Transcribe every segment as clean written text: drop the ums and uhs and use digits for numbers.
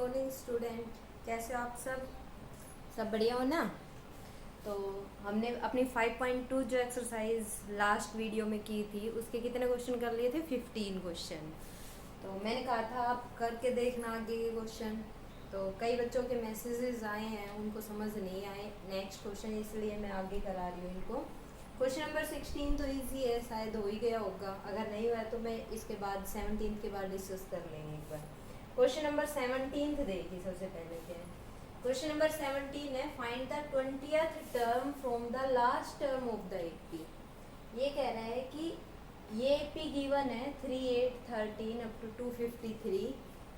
Morning student, कैसे हो आप सब बढ़िया हो ना। तो हमने अपनी 5.2 जो एक्सरसाइज लास्ट वीडियो में की थी उसके कितने क्वेश्चन कर लिए थे? 15 क्वेश्चन। तो मैंने कहा था आप करके देखना आगे के क्वेश्चन। तो कई बच्चों के मैसेजेस आए हैं, उनको समझ नहीं आए नेक्स्ट क्वेश्चन, इसलिए मैं आगे करा रही हूँ इनको। क्वेश्चन नंबर 16 तो इजी है, शायद हो ही गया होगा। अगर नहीं हुआ तो मैं इसके बाद 17 के बाद डिस्कस कर लेंगे एक बार। क्वेश्चन नंबर 17 देखिए, सबसे पहले क्या है। क्वेश्चन नंबर 17 है, find the 20th term from the last term of the AP. ये कह रहा है कि ये एपी गिवन है 3, 8, 13 अप टू 253।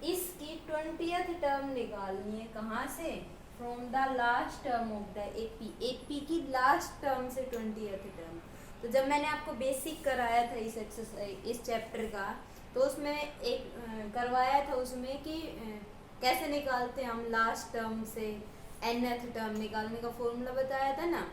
इसकी 20th टर्म निकालनी है। कहाँ से? From the last term of the AP. AP की लास्ट टर्म से 20th टर्म। तो जब मैंने आपको बेसिक कराया था इस एक्सरसाइज इस चैप्टर का, तो उसमें एक करवाया था उसमें कि कैसे निकालते हैं हम लास्ट टर्म से nth टर्म निकालने का फॉर्मूला बताया था ना।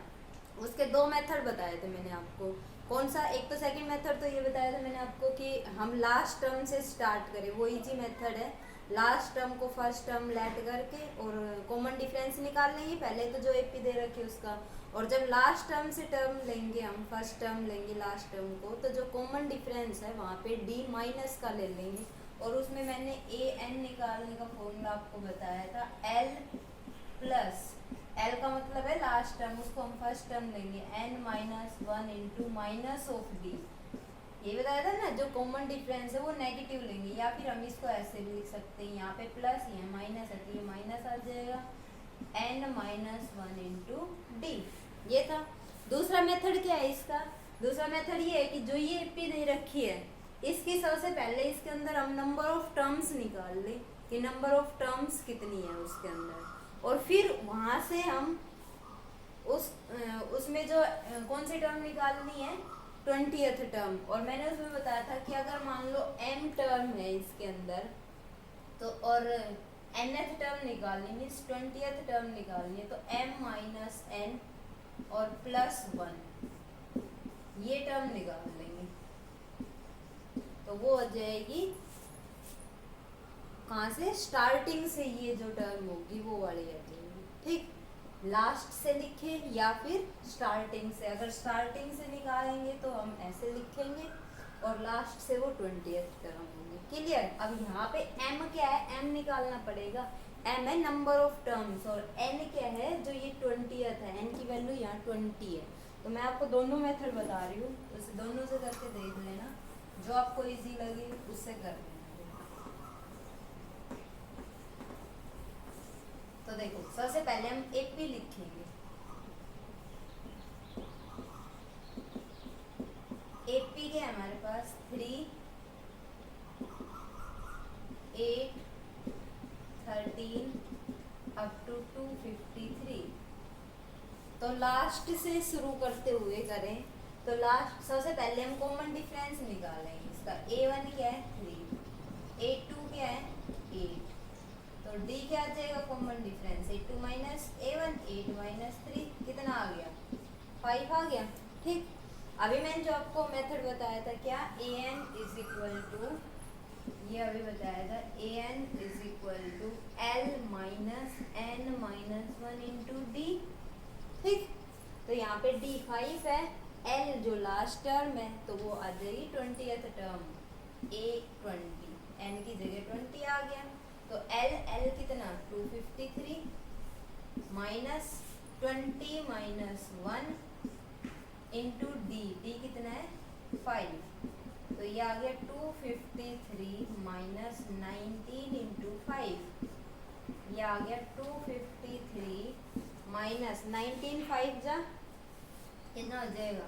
उसके दो मेथड बताए थे मैंने आपको। कौन सा? एक तो सेकंड मेथड तो ये बताया था मैंने आपको कि हम लास्ट टर्म से स्टार्ट करें, वो इजी मेथड है। लास्ट टर्म को फर्स्ट टर्म लेट करके और कॉमन डिफरेंस निकाल लेंगे पहले तो जो एपी दे रखे उसका। और जब लास्ट टर्म से टर्म लेंगे, हम फर्स्ट टर्म लेंगे लास्ट टर्म को, तो जो कॉमन डिफरेंस है वहाँ पे डी माइनस का ले लेंगे। और उसमें मैंने ए एन निकालने का फॉर्मूला आपको बताया था, एल प्लस एल का मतलब है लास्ट टर्म, उसको हम फर्स्ट टर्म लेंगे n minus 1 into minus of D. ये बताया था ना, जो कॉमन डिफरेंस है वो नेगेटिव लेंगे, या फिर हम इसको ऐसे भी लिख सकते हैं, यहाँ पे प्लस यहाँ माइनस है तो ये माइनस आ जाएगा, एन माइनस 1 इंटू डी। ये था। दूसरा मेथड क्या है इसका? दूसरा मेथड ये है कि जो ये एपी दे रखी है इसकी सबसे पहले इसके अंदर हम नंबर ऑफ टर्म्स निकाल लें कि नंबर ऑफ टर्म्स कितनी है उसके अंदर, और फिर वहाँ से हम उसमें जो कौन सी टर्म निकालनी है? 20th term. और मैंने उसमें बताया था कि अगर मान लो m टर्म है इसके अंदर, तो और nth टर्म निकालनी मीन्स 20th टर्म निकालनी है, तो m माइनस n और प्लस 1 ये टर्म निकाल लेंगे। तो वो हो जाएगी कहाँ से? स्टार्टिंग से ये जो टर्म होगी वो वाली आ जाएगी। ठीक, लास्ट से लिखे या फिर स्टार्टिंग से। अगर स्टार्टिंग से निकालेंगे तो हम ऐसे लिखेंगे और लास्ट से वो 20th टर्म होगी। क्लियर? अब यहाँ पे m क्या है? m निकालना पड़ेगा। m है नंबर ऑफ टर्म्स और n क्या है? जो ये 20th है, n की वैल्यू यहाँ 20 है। तो मैं आपको दोनों मेथड बता रही हूँ, तो दोनों से करके देख लेना, जो आपको इजी लगे उससे कर लेना। तो देखो, सबसे पहले हम एपी लिखेंगे। एपी के हमारे पास 3, 8, 13 अप टू 253। तो लास्ट से शुरू करते हुए करें तो लास्ट सबसे पहले हम कॉमन डिफरेंस निकालेंगे। इसका a1 क्या है? 3, a2 क्या है? 8, तो d क्या आ जाएगा common difference? 8 minus a1, 8 minus 3 कितना आ गया? 5 आ गया। ठीक, अभी मैंने जो आपको मेथड बताया था क्या? an इज इक्वल टू, ये अभी बताया था, an is equal to l minus n minus 1 into D. ठीक, तो यहाँ पे d 5 है, l जो लास्ट टर्म है तो वो आ जाएगी 20th टर्म, a 20, n की जगह 20 आ गया। तो l कितना? 253 माइनस 20 माइनस 1 इंटू डी कितना है? 5। तो ये आ गया 253 माइनस 19 इंटू 5, ये आ गया 253 माइनस 19, 5 जा कितना हो जाएगा?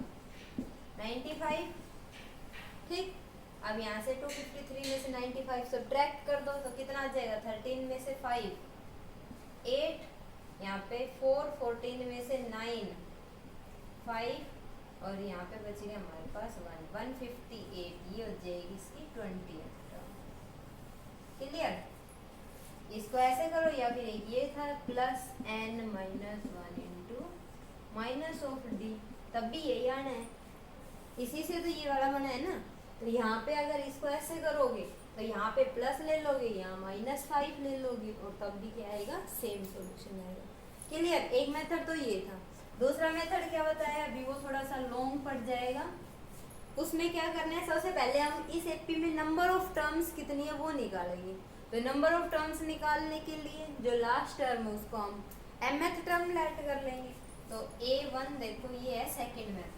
95। ठीक, अब यहाँ से 253 में से 95 सब्ट्रैक्ट कर दो तो कितना आ जाएगा? 13 में से 5 8, यहाँ पे 4, 14 में से 9 5 और यहाँ पे बच गया हमारे पास 158। ये हो जाएगी इसकी 20th टर्म। क्लियर? इसको ऐसे करो, या फिर एक ये था plus n minus 1 into minus of D, तब भी यही आना है, इसी से तो ये वाला बना है ना। तो यहाँ पे अगर इसको ऐसे करोगे तो यहाँ पे प्लस ले लोगे, यहाँ -5 ले लोगे, और तब भी क्या आएगा, सेम सॉल्यूशन आएगा। क्लियर। एक मेथड तो ये था। दूसरा मेथड क्या बताया, अभी वो थोड़ा सा लॉन्ग पड़ जाएगा। उसमें क्या करना है, सबसे पहले हम इस एपी में नंबर ऑफ टर्म्स कितनी है वो निकालेंगे। तो नंबर ऑफ टर्म्स निकालने के लिए जो लास्ट टर्म है उसको हम mth टर्म लेट कर लेंगे। तो a1 देखो ये है सेकेंड मेथड।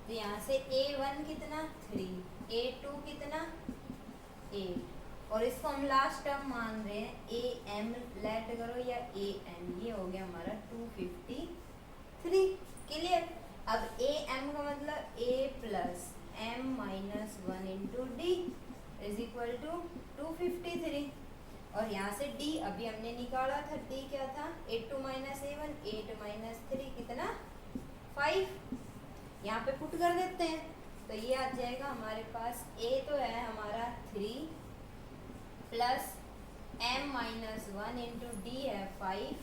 तो यहाँ से a1 कितना 3, a2 कितना 8, और इसको हम लास्ट टर्म मान रहे हैं am लेट करो या an, ये हो गया हमारा 253। क्लियर। अब am का मतलब a plus m minus 1 into D is equal to 253। और यहाँ से d अभी हमने निकाला था, d क्या था 8 माइनस a1, 8 माइनस 3 कितना 5। यहाँ पे पुट कर देते हैं तो ये आ जाएगा हमारे पास, a तो है हमारा 3 plus m minus 1 into D है 5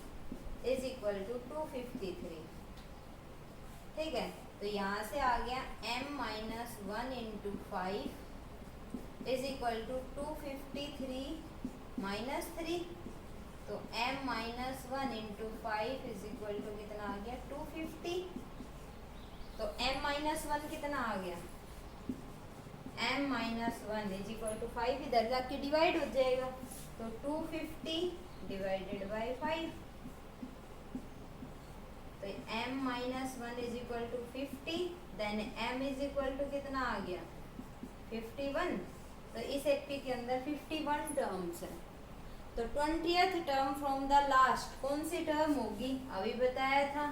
इज इक्वल टू 253। ठीक है। तो यहाँ से आ गया m minus 1 into 5 is equal to 253 minus 3। तो m minus 1 into 5 is equal to कितना आ गया 250। तो m माइनस 1 कितना आ गया, m minus 1 is equal to 5, इधर जाके डिवाइड हो जाएगा। तो 250 डिवाइडेड बाई 5, तो m minus 1 is equal to 50, then m is equal to कितना आ गया 51। तो इस एपी के अंदर 51 टर्म्स है। तो 20th term from the last कौन सी टर्म होगी, अभी बताया था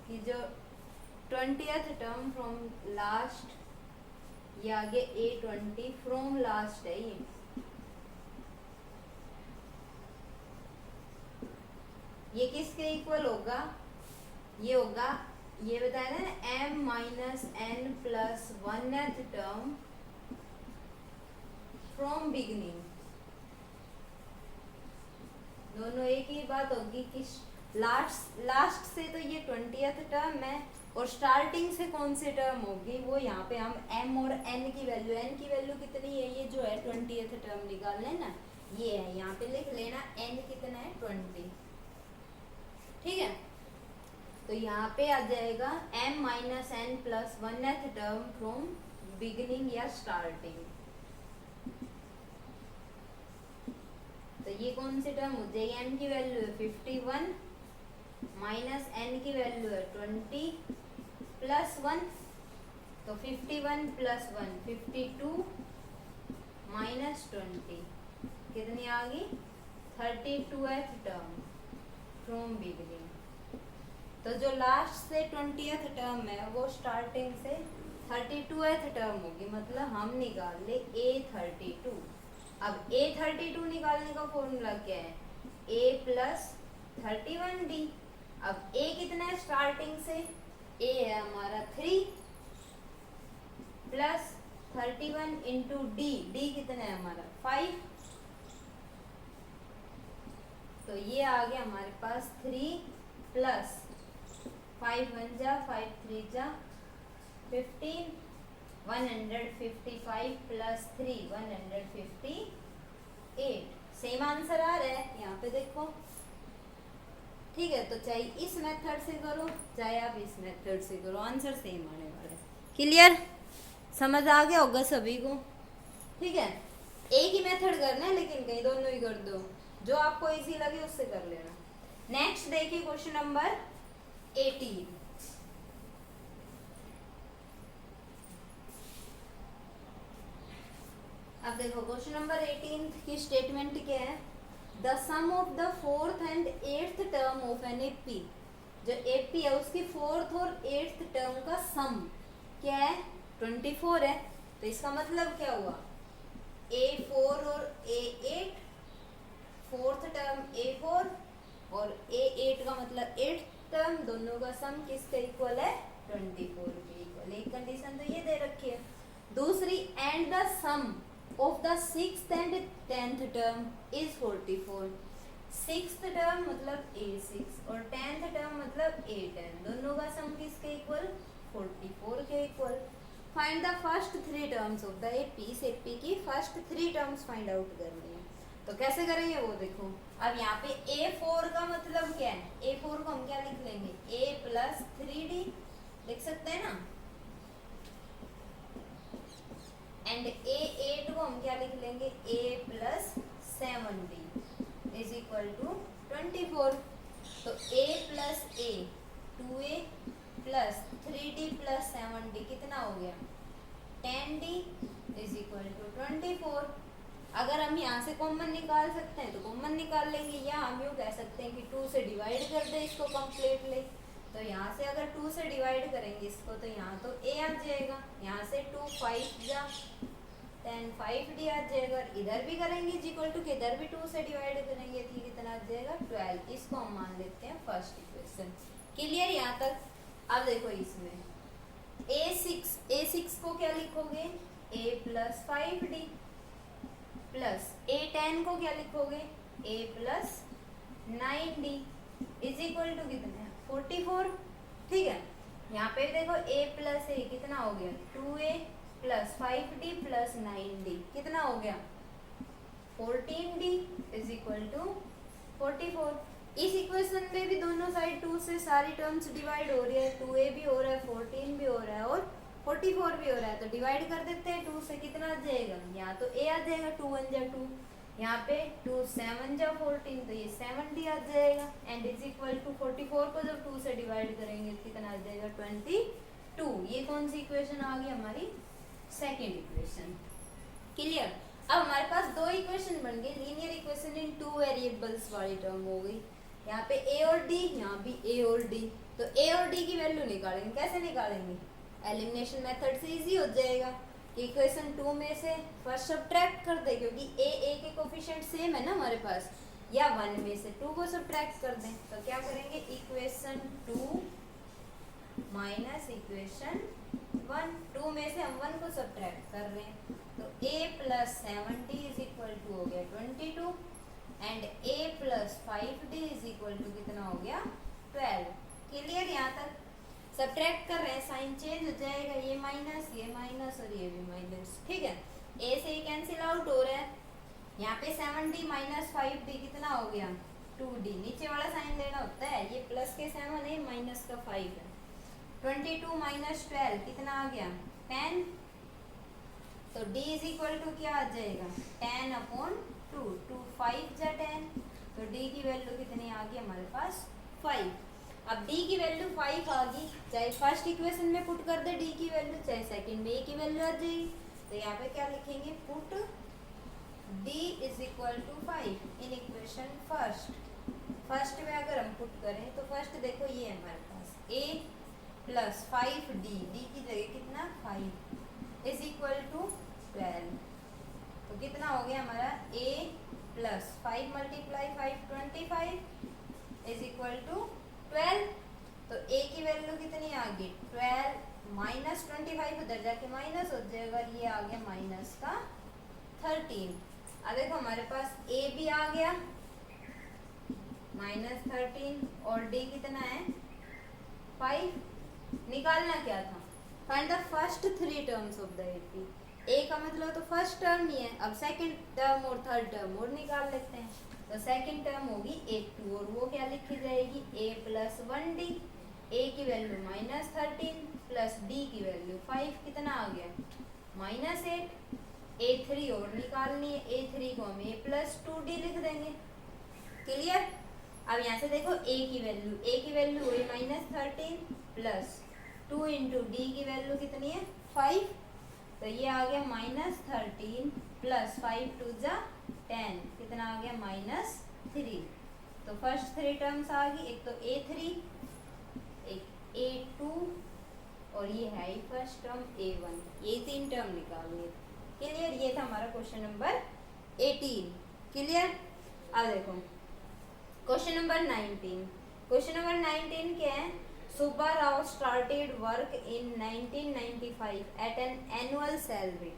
कि जो 20th टर्म फ्रॉम लास्ट, ये आगे A20 फ्रॉम लास्ट है। ये किसके इक्वल होगा, ये होगा, ये बताया था ना m minus n plus 1th term from beginning. दोनों एक ही बात होगी कि लास्ट से तो ये 20th टर्म है, और स्टार्टिंग से कौन सी टर्म होगी वो यहाँ पे हम m और n की वैल्यू कितनी है, ये जो है 20th टर्म निकालना है ना, ये है, यहाँ पे लिख लेना n कितना है 20। ठीक है। तो यहाँ पे आ जाएगा m minus n plus 1th term from beginning या स्टार्टिंग। तो ये कौन सी टर्म हो जाएगी, m की वैल्यू है 51 माइनस n की वैल्यू है 20 प्लस 1। तो 51 प्लस 1 52 माइनस 20 कितनी आ गई 32th टर्म फ्रॉम बिगिनिंग। तो जो लास्ट से 20th टर्म है वो स्टार्टिंग से 32th टर्म होगी, मतलब हम निकाल ले A32। अब A32 निकालने का फॉर्मूला क्या है, A प्लस 31D। अब A कितना है स्टार्टिंग से, A है हमारा 3 प्लस 31 इंटू D, D कितना है हमारा 5। तो ये आ गया हमारे पास 3 प्लस 5 1 जा 5 3 जा 15, 155 प्लस 3 158। सेम आंसर आ रहा है यहाँ पे देखो। ठीक है। तो चाहे इस मेथड से करो चाहे आप इस मेथड से करो, आंसर सेम आने वाला है। क्लियर, समझ आ गया होगा सभी को। ठीक है। एक ही मेथड करना है लेकिन कहीं दोनों ही कर दो, जो आपको इजी लगे उससे कर लेना। नेक्स्ट देखिए क्वेश्चन नंबर 18। अब देखो क्वेश्चन नंबर 18 की स्टेटमेंट क्या है, the sum of the 4th and 8th term of an AP. जो एपी है उसकी 4th और 8th टर्म का सम क्या है 24 है। तो इसका मतलब क्या हुआ, A4 और A8, 4th टर्म A4 और A8 का मतलब 8th टर्म, दोनों का सम किसके इक्वल है 24 के इक्वल। एक कंडीशन तो ये दे रखी है। दूसरी, and the sum of the 6th and 10th term is 44। Sixth term मतलब A6 और 10th टर्म मतलब A10, दोनों का सम किसके इक्वल 44 के equal. Find the first three terms of the AP. इस एपी की first three terms find out करनी है। तो कैसे करेंगे वो देखो। अब यहाँ पे A4 का मतलब क्या है, A4 को हम क्या लिख लेंगे A प्लस 3D लिख सकते हैं ना, एंड A8 को हम क्या लिख लेंगे A plus 7D is equal to 24। तो A plus A 2A plus 3D plus 7D कितना हो गया 10D इज इक्वल टू 24। अगर हम यहाँ से कॉमन निकाल सकते हैं तो कॉमन निकाल लेंगे, या हम यूँ कह सकते हैं कि 2 से डिवाइड कर दें इसको कम्प्लीटली। तो यहाँ से अगर 2 से डिवाइड करेंगे इसको तो यहाँ तो A आ जाएगा, यहाँ से 2 5 जा 10 5D आ जाएगा। इधर भी करेंगे इक्वल टू, इधर भी 2 से डिवाइड करेंगे तो कितना आ जाएगा 12। इसको हम मान लेते हैं फर्स्ट इक्वेशन। क्लियर यहाँ तक। अब देखो इसमें A6 को क्या लिखोगे A plus 5D plus A10 को क्या लिखोगे A plus 9D is equal to कितना 44। ठीक है, यहाँ पे देखो A प्लस A कितना हो गया 2A plus 5D plus 9D कितना हो गया 14D इज इक्वल टू 44। इस इक्वेशन में भी दोनों साइड 2 से सारी टर्म्स डिवाइड हो रही है, 2A भी हो रहा है 14 भी हो रहा है और 44 भी हो रहा है। तो डिवाइड कर देते हैं 2 से, कितना आ जाएगा यहाँ तो A आ जाएगा 2 1 जा 2, यहाँ पे 2 7 जा 14 तो ये 7D आ जाएगा एंड इज इक्वल टू 44 को जब 2 से डिवाइड करेंगे तो कितना आ जाएगा 22। ये कौन सी इक्वेशन आ गई हमारी सेकेंड इक्वेशन। क्लियर। अब हमारे पास दो इक्वेशन बन गई, लीनियर इक्वेशन इन 2 वेरिएबल्स वाली टर्म हो गई। यहाँ पे A और D, यहाँ भी A और D। तो A और D की वैल्यू निकालेंगे, कैसे निकालेंगे एलिमिनेशन मेथड से इजी हो जाएगा। इक्वेशन 2 में से फर्स्ट सब्ट्रैक्ट कर दे, क्योंकि A के कोफिशिएंट सेम है ना हमारे पास, या 1 में से 2 को सब्ट्रैक्ट कर दें। तो क्या करेंगे इक्वेशन 2 माइनस इक्वेशन 1, 2 में से हम 1 को सब्ट्रैक्ट कर रहे हैं तो A plus 7D is equal to हो गया 22 and A plus 5D is equal to कितना हो गया 12। क्लियर। यहाँ तक सब्ट्रैक्ट कर रहे हैं, साइन चेंज हो जाएगा, ये माइनस और ये भी माइनस। ठीक है, A से ही कैंसिल आउट हो रहा है। यहाँ पे 7D माइनस 5D कितना हो गया 2D, नीचे वाला साइन लेना होता है, ये प्लस के 7 है माइनस का 5 है। 22 माइनस 12 कितना आ गया 10। तो D इज इक्वल टू क्या आ जाएगा 10/2, 2 5 जा 10। तो D की वैल्यू कितनी आ गई हमारे पास 5। अब D की वैल्यू 5 आ गई, चाहे फर्स्ट इक्वेशन में पुट कर दे D की वैल्यू, चाहे सेकंड में A की वैल्यू आ जाएगी। तो यहाँ पे क्या लिखेंगे put D is equal to 5 in equation first में अगर हम पुट करें तो फर्स्ट देखो ये है हमारे पास A प्लस 5D, D की जगह कितना 5 इज इक्वल टू 12। तो कितना हो गया हमारा A plus 5 multiply 5 25 is equal to 12। तो A की वैल्यू कितनी आ गई 12 माइनस 25, उधर जाके माइनस हो जाएगा, ये आ गया माइनस का 13। अब देखो हमारे पास A भी आ गया माइनस 13 और D कितना है 5। निकालना क्या था find the first three terms of the AP। A का मतलब तो फर्स्ट टर्म ही है, अब सेकंड टर्म और थर्ड टर्म और निकाल लेते हैं। तो सेकंड टर्म होगी A2 और वो क्या लिखी जाएगी A प्लस 1D। A की वैल्यू माइनस 13 प्लस D की वैल्यू 5 कितना आ गया माइनस 8। A3 और निकालनी है, A3 को हम A प्लस 2D लिख देंगे। क्लियर। अब यहाँ से देखो A की वैल्यू हुई माइनस 13 प्लस 2 इंटू D की वैल्यू कितनी है 5। तो ये आ गया माइनस 13 प्लस 5 2 जा 10 कितना आ गया माइनस 3। तो फर्स्ट थ्री टर्म्स आ गई, एक तो A3 एक A2 और ये है ही फर्स्ट टर्म A1, ये 3 टर्म निकालनी। क्लियर। ये था हमारा क्वेश्चन नंबर 18। क्लियर। अब देखो क्वेश्चन नंबर 19। क्वेश्चन नंबर 19 क्या है Subba Rao started work in 1995 at an annual salary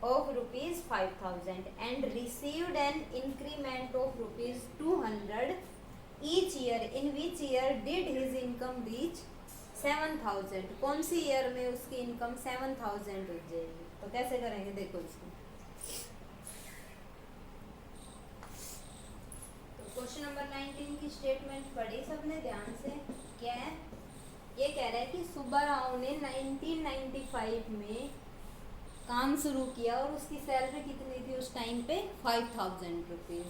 of rupees 5,000 and received an increment of rupees 200 each year, in which year did his income reach 7,000, कौन सी year में उसकी income 7,000 हो जाएगी। तो कैसे करेंगे देखो इसको। तो क्वेश्चन नंबर 19 की स्टेटमेंट पढ़ी सबने ध्यान से। क्या है, ये कह रहा है कि सुब्बाराव ने 1995 में काम शुरू किया और उसकी सैलरी कितनी थी उस टाइम पे 5,000 rupees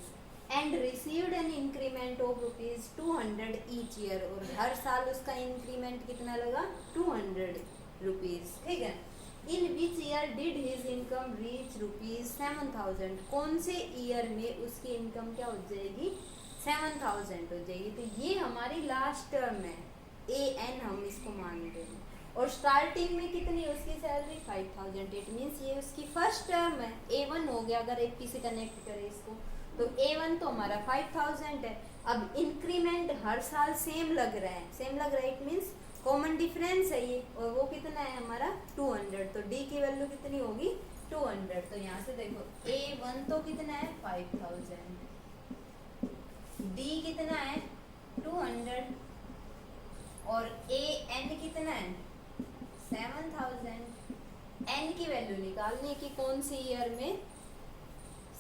and received an increment of ₹200 each year, और हर साल उसका इंक्रीमेंट कितना लगा 200 रुपीज़। ठीक है। In which year did his income reach ₹7,000, कौन से ईयर में उसकी इनकम क्या हो जाएगी 7,000 हो जाएगी। तो ये हमारी लास्ट टर्म है, AN हम इसको मानते हैं। और स्टार्टिंग में कितनी उसकी सैलरी 5,000, इट मीन्स ये उसकी फर्स्ट टर्म है। A1 हो गया अगर एक से कनेक्ट करें इसको, तो A1 तो हमारा 5,000 है। अब इंक्रीमेंट हर साल सेम लग रहा है, सेम लग रहा है, इट मीन्स कॉमन डिफरेंस है ये, और वो कितना है हमारा 200। तो D की वैल्यू कितनी होगी 200। तो यहाँ से देखो A1 तो कितना है 5,000, D कितना है 200 और AN कितना है 7,000। N की वैल्यू निकालनी है कि कौन सी ईयर में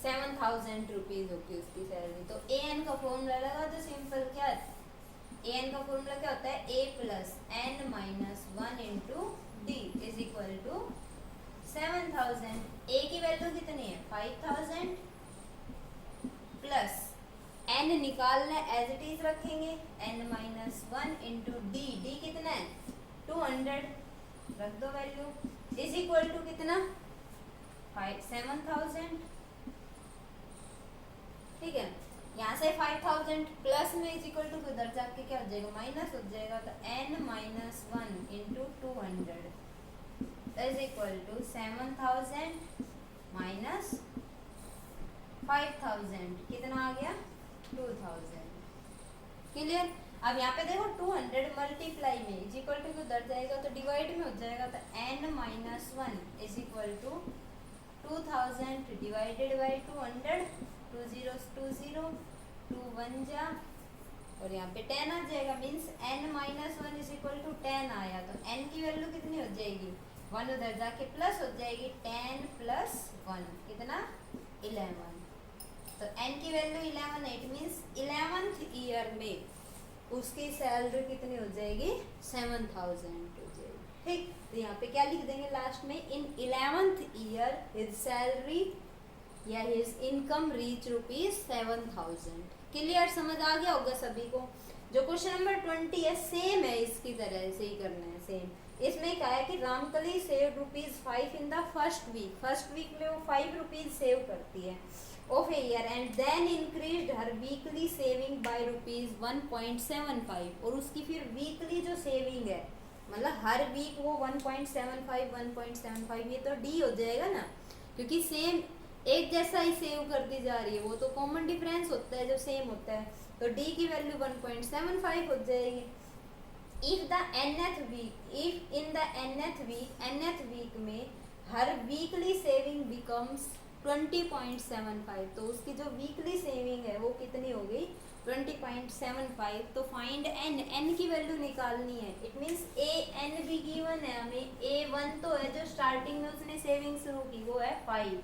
7,000 रुपीज होगी उसकी सैलरी। तो AN का फॉर्मूला लगा तो सिंपल क्या है, AN का फॉर्मूला क्या होता है A plus N minus 1 into D is equal to 7,000। A की वैल्यू कितनी है 5,000 प्लस N निकालना है एज इट इज रखेंगे N माइनस 1 इंटू D कितना है 200, रख दो वैल्यू, इज इक्वल टू कितना 7,000। ठीक है। यहाँ से 5,000 प्लस में इज इक्वल टू उधर जाके क्या हो जाएगा माइनस हो जाएगा। तो N minus 1 into 200 is equal to 7,000 minus 5,000 कितना आ गया 2,000। क्लियर। अब यहाँ पे देखो 200 मल्टीप्लाई में इज इक्वल टू उधर जाएगा तो डिवाइड में हो जाएगा। तो N minus 1 is equal to 2,000 divided by 200, 2 zeros 2 0, 2 1 जा, और यहाँ पे 10 आ जाएगा। Means N minus 1 is equal to 10 आया। तो N की वैल्यू कितनी हो जाएगी 1 उधर जाके प्लस हो जाएगी 10 प्लस 1 कितना 11। तो N की वैल्यू 11 है, इट मीन्स 11th ईयर में उसकी सैलरी कितनी हो जाएगी 7,000 हो जाएगी। ठीक। तो यहाँ पे क्या लिख देंगे लास्ट में, इन 11th ईयर हिज सैलरी या हिज इनकम रीच ₹7,000। क्लियर, समझ आ गया होगा सभी को। जो क्वेश्चन नंबर 20 है सेम है, इसकी तरह से ही करना है सेम। इसमें क्या है कि Ramkali save ₹5 in the first week में वो ₹5 सेव करती है of a year and then increased her weekly saving by ₹1.75, और उसकी फिर वीकली जो सेविंग है मतलब हर वीक वो 1.75 ये तो D हो जाएगा ना, क्योंकि सेम एक जैसा ही सेव करती जा रही है, वो तो कॉमन डिफरेंस होता है जब सेम होता है। तो D की वैल्यू 1.75 हो जाएगी। If in the nth week में हर वीकली सेविंग बिकम्स 20.75, तो उसकी जो वीकली सेविंग है वो कितनी हो गई 20.75। तो फाइंड n की वैल्यू निकालनी है। इट मींस AN भी गिवन है हमें। A1 तो है जो स्टार्टिंग में उसने सेविंग शुरू की वो है 5,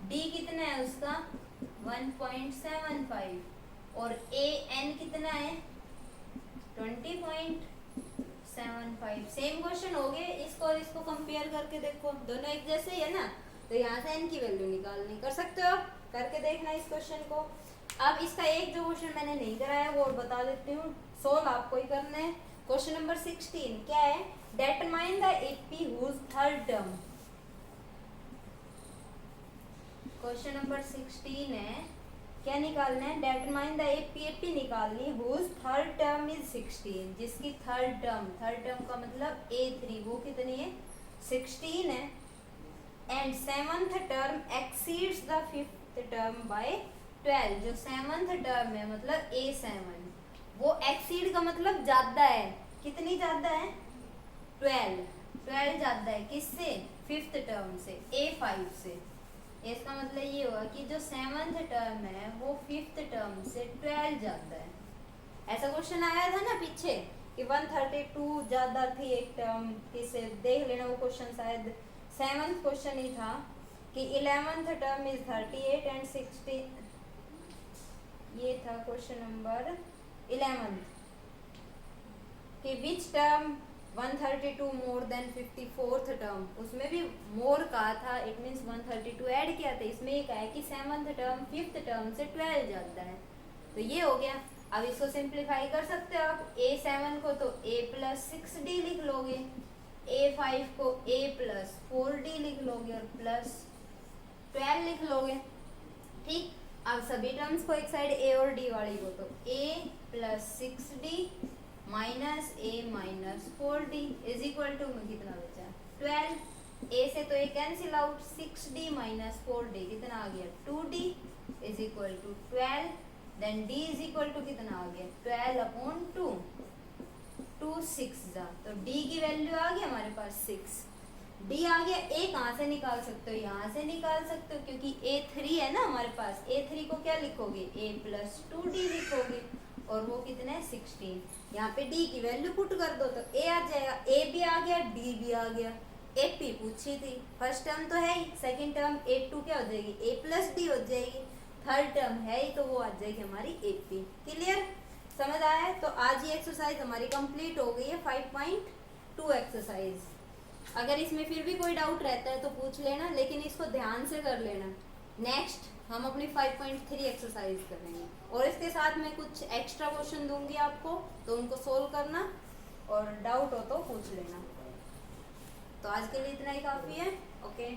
D कितना है उसका 1.75 और AN कितना है 20.75। सेम क्वेश्चन हो गए। इसको और इसको कंपेयर करके देखो, दोनों एक जैसे ही है ना, तो यहाँ से n की वैल्यू निकालनी कर सकते हो, करके देखना इस क्वेश्चन को। अब इसका एक जो क्वेश्चन मैंने नहीं कराया वो और बता देती हूँ, सोल्व आपको ही करना है। क्वेश्चन नंबर 16 क्या है, determine the AP whose third term. Question number 16 है, क्या निकालना है, डिटरमाइन द एपी निकालनी हुज थर्ड टर्म इज 16, जिसकी थर्ड टर्म का मतलब A3 वो कितनी है 16 है, and 7th term exceeds the 5th term by 12। जो 7th टर्म है मतलब A7 वो एक्सीड का मतलब ज्यादा है, कितनी ज्यादा है 12 ज्यादा है किससे 5th टर्म से A5 से। इसका मतलब ये हुआ कि जो 7th टर्म है वो 5th टर्म से 12 ज्यादा है। ऐसा क्वेश्चन आया था ना पीछे कि 132 ज्यादा थी एक टर्म, किसे देख लेना वो क्वेश्चन शायद 7th क्वेश्चन ही था कि 11th टर्म इज 38 एंड 60, ये था क्वेश्चन नंबर 11 कि which term 132 more than 54th term, उसमें भी मोर कहा था, इट मींस 132 ऐड किया था, इसमें ये कहा है कि 7th टर्म 5th टर्म से 12 ज्यादा है। तो ये हो गया। अब इसको सिंप्लीफाई कर सकते हो आप, a7 को तो a प्लस 6d लिख लोगे, a5 को a प्लस 4d लिख लोगे और प्लस 12 लिख लोगे। ठीक, अब सभी टर्म्स को एक साइड a और d वाली को तो a plus 6d minus a minus 4d is equal to में कितना बचा 12, a से तो a cancel out, 6d minus 4d कितना आ गया 2d is equal to 12, then d is equal to कितना आ गया 12/2, 2 6 जा तो d की वैल्यू आ गई हमारे पास 6, d आ गया। a कहाँ से निकाल सकते हो, यहाँ से निकाल सकते हो क्योंकि a3 है ना हमारे पास, a3 को क्या लिखोगे a प्लस 2d लिखोगे और वो कितना है 16, यहाँ पे d की वैल्यू पुट कर दो तो a आ जाएगा, a भी आ गया d भी आ गया। AP पूछी थी, फर्स्ट टर्म तो है ही, सेकंड टर्म a2 क्या हो जाएगी a प्लस d हो जाएगी, थर्ड टर्म है ही तो वो आ जाएगी हमारी AP। क्लियर, समझ आया है? तो आज ये एक्सरसाइज हमारी कंप्लीट हो गई है 5.2 एक्सरसाइज। अगर इसमें फिर भी कोई डाउट रहता है तो पूछ लेना, लेकिन इसको ध्यान से कर लेना। नेक्स्ट हम अपनी 5.3 एक्सरसाइज करेंगे और इसके साथ मैं कुछ एक्स्ट्रा क्वेश्चन दूंगी आपको, तो उनको सोल्व करना और डाउट हो तो पूछ लेना। तो आज के लिए इतना ही काफ़ी है। ओके।